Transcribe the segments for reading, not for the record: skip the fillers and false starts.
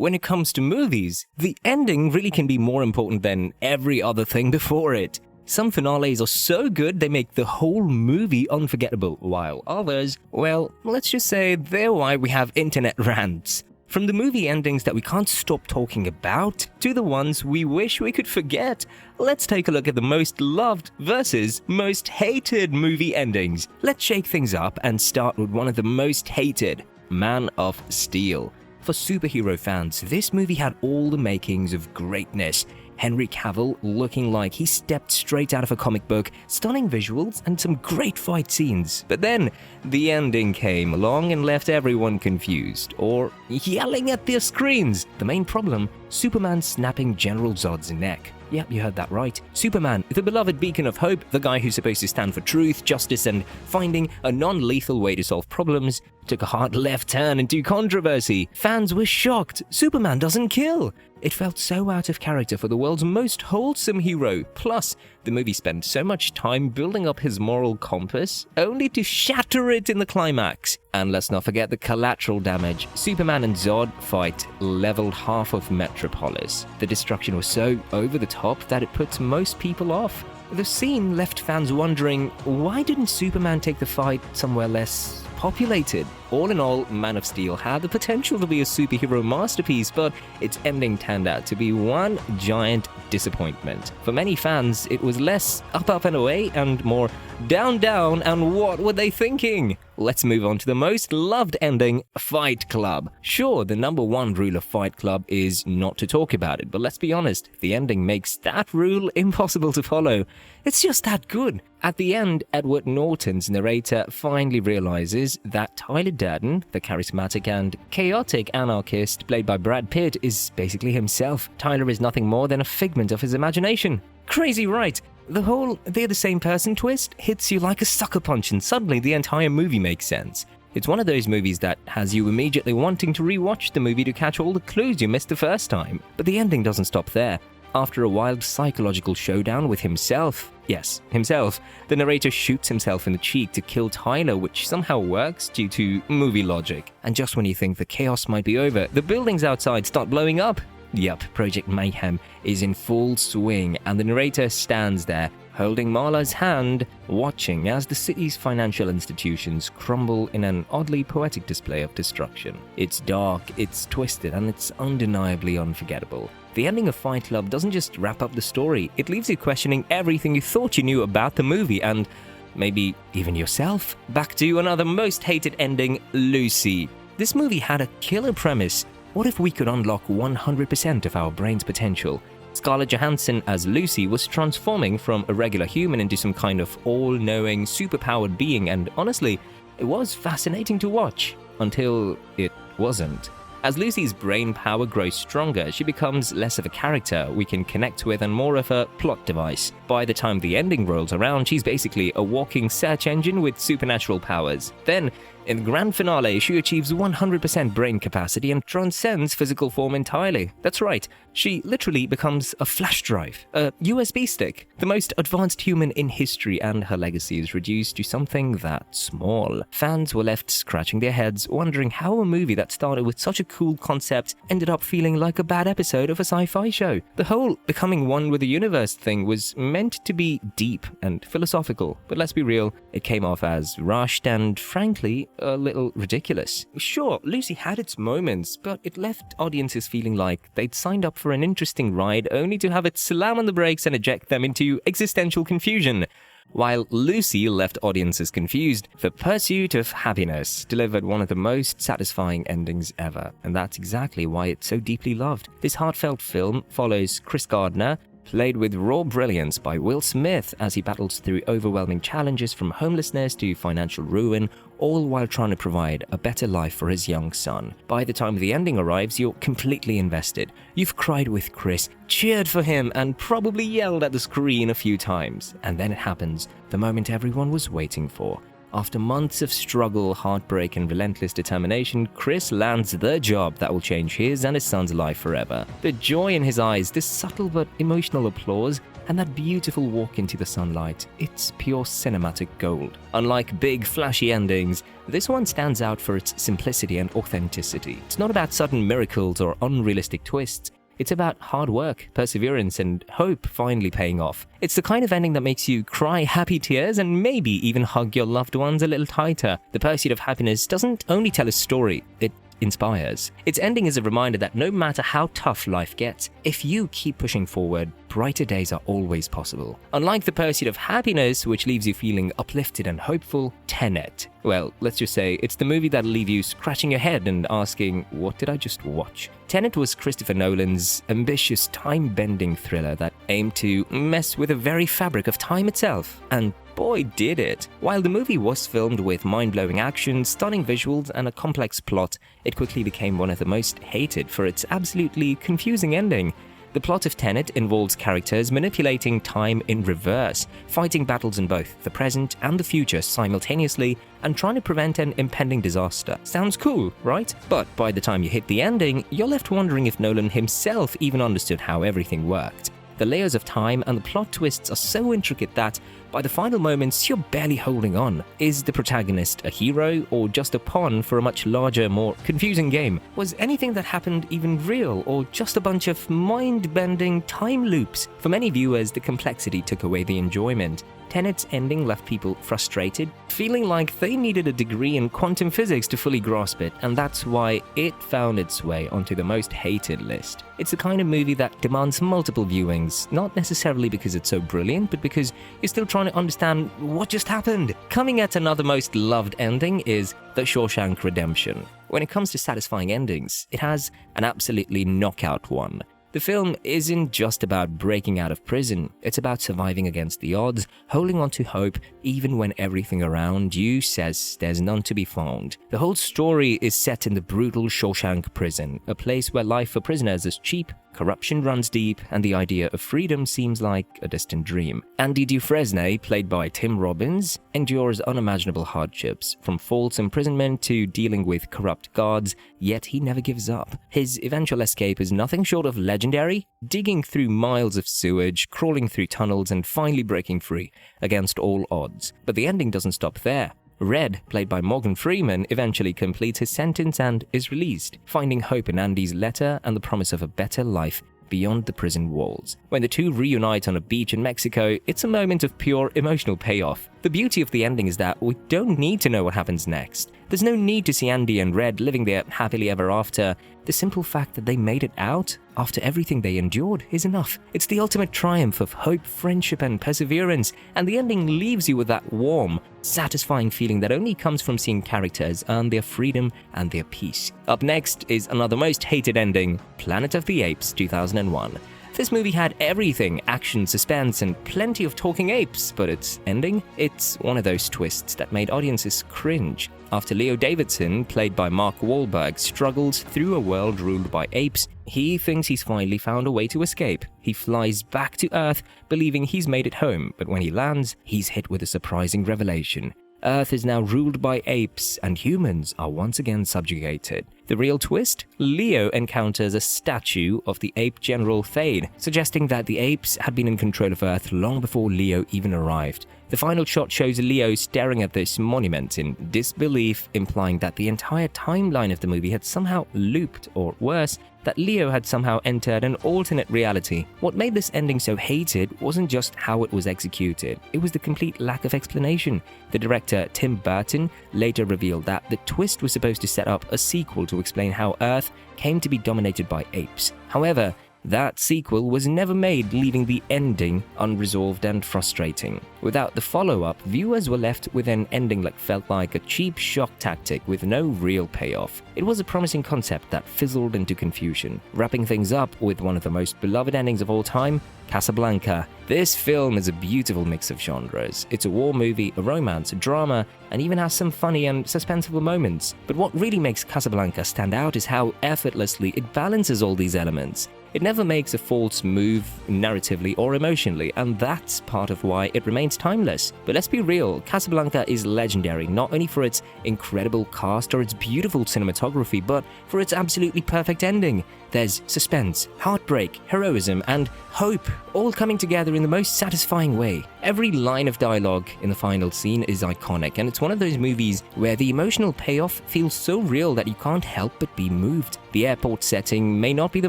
when it comes to movies, the ending really can be more important than every other thing before it. Some finales are so good they make the whole movie unforgettable, while others, well, let's just say they're why we have internet rants. From the movie endings that we can't stop talking about, to the ones we wish we could forget, let's take a look at the most loved versus most hated movie endings. Let's shake things up and start with one of the most hated, Man of Steel. For superhero fans, this movie had all the makings of greatness. Henry Cavill looking like he stepped straight out of a comic book, stunning visuals and some great fight scenes. But then, the ending came along and left everyone confused, or yelling at their screens. The main problem, Superman snapping General Zod's neck. Yep, you heard that right. Superman, the beloved beacon of hope, the guy who's supposed to stand for truth, justice, and finding a non-lethal way to solve problems, took a hard left turn into controversy. Fans were shocked. Superman doesn't kill. It felt so out of character for the world's most wholesome hero. Plus, the movie spent so much time building up his moral compass, only to shatter it in the climax. And let's not forget the collateral damage. Superman and Zod fight leveled half of Metropolis. The destruction was so over the top that it puts most people off. The scene left fans wondering, why didn't Superman take the fight somewhere less populated? All in all, Man of Steel had the potential to be a superhero masterpiece, but its ending turned out to be one giant disappointment. For many fans, it was less up and away and more down, and what were they thinking? Let's move on to the most loved ending, Fight Club. Sure, the number one rule of Fight Club is not to talk about it, but let's be honest, the ending makes that rule impossible to follow. It's just that good. At the end, Edward Norton's narrator finally realizes that Tyler Durden, the charismatic and chaotic anarchist played by Brad Pitt, is basically himself. Tyler is nothing more than a figment of his imagination. Crazy, right? The whole they're the same person twist hits you like a sucker punch, and suddenly the entire movie makes sense. It's one of those movies that has you immediately wanting to rewatch the movie to catch all the clues you missed the first time. But the ending doesn't stop there. After a wild psychological showdown with himself, the narrator shoots himself in the cheek to kill Tyler, which somehow works due to movie logic. And just when you think the chaos might be over, the buildings outside start blowing up. Yep, Project Mayhem is in full swing, and the narrator stands there, holding Marla's hand, watching as the city's financial institutions crumble in an oddly poetic display of destruction. It's dark, it's twisted, and it's undeniably unforgettable. The ending of Fight Club doesn't just wrap up the story, it leaves you questioning everything you thought you knew about the movie, and maybe even yourself. Back to another most hated ending, Lucy. This movie had a killer premise. What if we could unlock 100% of our brain's potential? Scarlett Johansson as Lucy was transforming from a regular human into some kind of all-knowing, superpowered being, and honestly, it was fascinating to watch. Until it wasn't. As Lucy's brain power grows stronger, she becomes less of a character we can connect with and more of a plot device. By the time the ending rolls around, she's basically a walking search engine with supernatural powers. Then, in the grand finale, she achieves 100% brain capacity and transcends physical form entirely. That's right, she literally becomes a flash drive, a USB stick, the most advanced human in history, and her legacy is reduced to something that small. Fans were left scratching their heads, wondering how a movie that started with such a cool concept ended up feeling like a bad episode of a sci-fi show. The whole becoming one with the universe thing was meant to be deep and philosophical, but let's be real, it came off as rushed and, frankly, a little ridiculous. Sure, Lucy had its moments, but it left audiences feeling like they'd signed up for an interesting ride only to have it slam on the brakes and eject them into existential confusion. While Lucy left audiences confused, The Pursuit of Happyness delivered one of the most satisfying endings ever, and that's exactly why it's so deeply loved. This heartfelt film follows Chris Gardner, played with raw brilliance by Will Smith as he battles through overwhelming challenges from homelessness to financial ruin, all while trying to provide a better life for his young son. By the time the ending arrives, you're completely invested. You've cried with Chris, cheered for him, and probably yelled at the screen a few times. And then it happens, the moment everyone was waiting for. After months of struggle, heartbreak, and relentless determination, Chris lands the job that will change his and his son's life forever. The joy in his eyes, this subtle but emotional applause, and that beautiful walk into the sunlight. It's pure cinematic gold. Unlike big, flashy endings, this one stands out for its simplicity and authenticity. It's not about sudden miracles or unrealistic twists. It's about hard work, perseverance, and hope finally paying off. It's the kind of ending that makes you cry happy tears and maybe even hug your loved ones a little tighter. The Pursuit of Happyness doesn't only tell a story, it inspires. Its ending is a reminder that no matter how tough life gets, if you keep pushing forward, brighter days are always possible. Unlike The Pursuit of Happyness, which leaves you feeling uplifted and hopeful, Tenet, well, let's just say it's the movie that'll leave you scratching your head and asking, what did I just watch? Tenet was Christopher Nolan's ambitious time-bending thriller that aimed to mess with the very fabric of time itself, and boy did it. While the movie was filmed with mind-blowing action, stunning visuals, and a complex plot, it quickly became one of the most hated for its absolutely confusing ending. The plot of Tenet involves characters manipulating time in reverse, fighting battles in both the present and the future simultaneously, and trying to prevent an impending disaster. Sounds cool, right? But by the time you hit the ending, you're left wondering if Nolan himself even understood how everything worked. The layers of time and the plot twists are so intricate that, by the final moments, you're barely holding on. Is the protagonist a hero or just a pawn for a much larger, more confusing game? Was anything that happened even real or just a bunch of mind-bending time loops? For many viewers, the complexity took away the enjoyment. Tenet's ending left people frustrated, feeling like they needed a degree in quantum physics to fully grasp it, and that's why it found its way onto the most hated list. It's the kind of movie that demands multiple viewings, not necessarily because it's so brilliant, but because you're still trying to understand what just happened. Coming at another most loved ending is The Shawshank Redemption. When it comes to satisfying endings, it has an absolutely knockout one. The film isn't just about breaking out of prison, it's about surviving against the odds, holding on to hope even when everything around you says there's none to be found. The whole story is set in the brutal Shawshank prison, a place where life for prisoners is cheap, corruption runs deep, and the idea of freedom seems like a distant dream. Andy Dufresne, played by Tim Robbins, endures unimaginable hardships, from false imprisonment to dealing with corrupt guards, yet he never gives up. His eventual escape is nothing short of legendary, digging through miles of sewage, crawling through tunnels, and finally breaking free, against all odds. But the ending doesn't stop there. Red, played by Morgan Freeman, eventually completes his sentence and is released, finding hope in Andy's letter and the promise of a better life beyond the prison walls. When the two reunite on a beach in Mexico, it's a moment of pure emotional payoff. The beauty of the ending is that we don't need to know what happens next. There's no need to see Andy and Red living there happily ever after. The simple fact that they made it out after everything they endured is enough. It's the ultimate triumph of hope, friendship, and perseverance, and the ending leaves you with that warm, satisfying feeling that only comes from seeing characters earn their freedom and their peace. Up next is another most hated ending, Planet of the Apes 2001. This movie had everything, action, suspense, and plenty of talking apes, but its ending? It's one of those twists that made audiences cringe. After Leo Davidson, played by Mark Wahlberg, struggles through a world ruled by apes, he thinks he's finally found a way to escape. He flies back to Earth, believing he's made it home, but when he lands, he's hit with a surprising revelation. Earth is now ruled by apes, and humans are once again subjugated. The real twist? Leo encounters a statue of the ape general Thade, suggesting that the apes had been in control of Earth long before Leo even arrived. The final shot shows Leo staring at this monument in disbelief, implying that the entire timeline of the movie had somehow looped, or worse, that Leo had somehow entered an alternate reality. What made this ending so hated wasn't just how it was executed, it was the complete lack of explanation. The director, Tim Burton, later revealed that the twist was supposed to set up a sequel to explain how Earth came to be dominated by apes. However, that sequel was never made, leaving the ending unresolved and frustrating. Without the follow-up, viewers were left with an ending that felt like a cheap shock tactic with no real payoff. It was a promising concept that fizzled into confusion, wrapping things up with one of the most beloved endings of all time, Casablanca. This film is a beautiful mix of genres. It's a war movie, a romance, a drama, and even has some funny and suspenseful moments. But what really makes Casablanca stand out is how effortlessly it balances all these elements. It never makes a false move narratively or emotionally, and that's part of why it remains timeless. But let's be real, Casablanca is legendary not only for its incredible cast or its beautiful cinematography, but for its absolutely perfect ending. There's suspense, heartbreak, heroism, and hope all coming together in the most satisfying way. Every line of dialogue in the final scene is iconic, and it's one of those movies where the emotional payoff feels so real that you can't help but be moved. The airport setting may not be the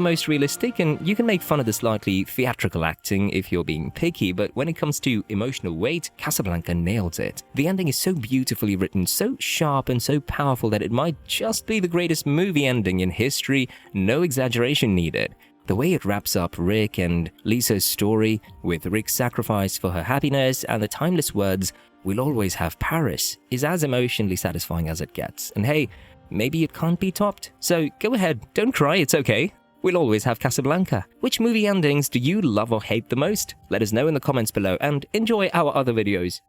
most realistic, and you can make fun of the slightly theatrical acting if you're being picky, but when it comes to emotional weight, Casablanca nails it. The ending is so beautifully written, so sharp and so powerful that it might just be the greatest movie ending in history, no exaggeration needed. The way it wraps up Rick and Lisa's story, with Rick's sacrifice for her happiness and the timeless words, "We'll always have Paris," is as emotionally satisfying as it gets. And hey, maybe it can't be topped. So go ahead, don't cry, it's okay. We'll always have Casablanca. Which movie endings do you love or hate the most? Let us know in the comments below and enjoy our other videos.